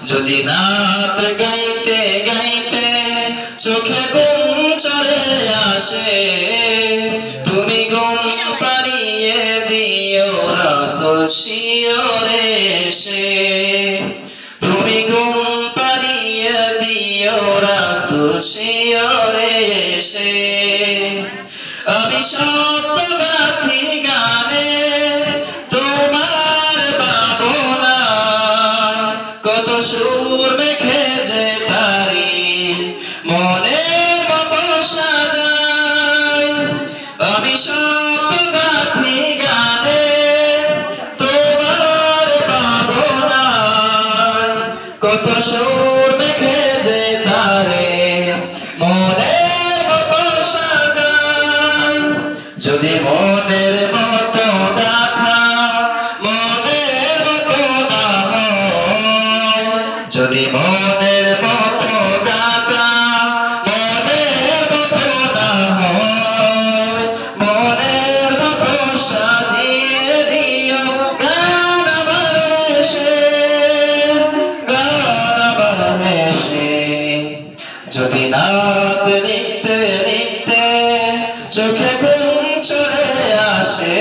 যদি নাত গাইতে গাইতে চোখে ঘুম চলে আসে, তুমি ঘুম পাড়িয়ে দিও রাসূল শিয়রে এসে। তুমি ঘুম পাড়িয়ে দিও রাসূল শিয়রে এসে। আমি সপ্তগাথি গানে তোমার ভাবনায় কত সুর মেখে যে পারি মনের মতো সাজাই। আমি সপ্তগাথি গানে তোমার ভাবনায় কত সুর মেখে যে তারে মনের মতো সাজাই। যদি মনের মতো গাথা মনের মতো না হয়, যদি মনের মতো গাথা মনের মতো না হয়, মনের মতো সাজিয়ে দিও গান আমার এসে, গান আমার এসে। যদি নাত নিতে নিতে চোখে ঘুম চলে আসে,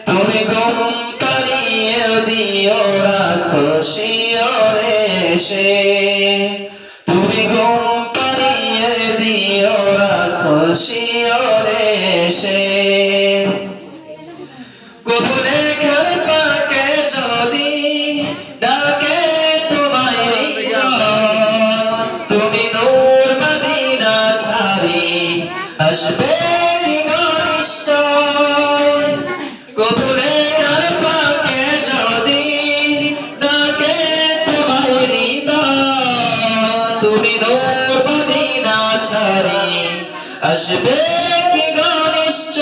তুমি ঘুম পাড়িয়ে দিও রাসূল শিয়রে এসে। তুমি ঘুম পাড়িয়ে দিও রাসূল শিয়রে এসে। গোপনে ঘর পাকে যদি ডাকে তোমায় হৃদয়, তুমি নূর মদিনা ছাড়ি আসবে কি ঘনিষ্ঠ। গোপনে ঘর পাকে যদি ডাকে তোমায় হৃদয়, তুমি নূর মদিনা ছাড়ি আসবে কি ঘনিষ্ঠ।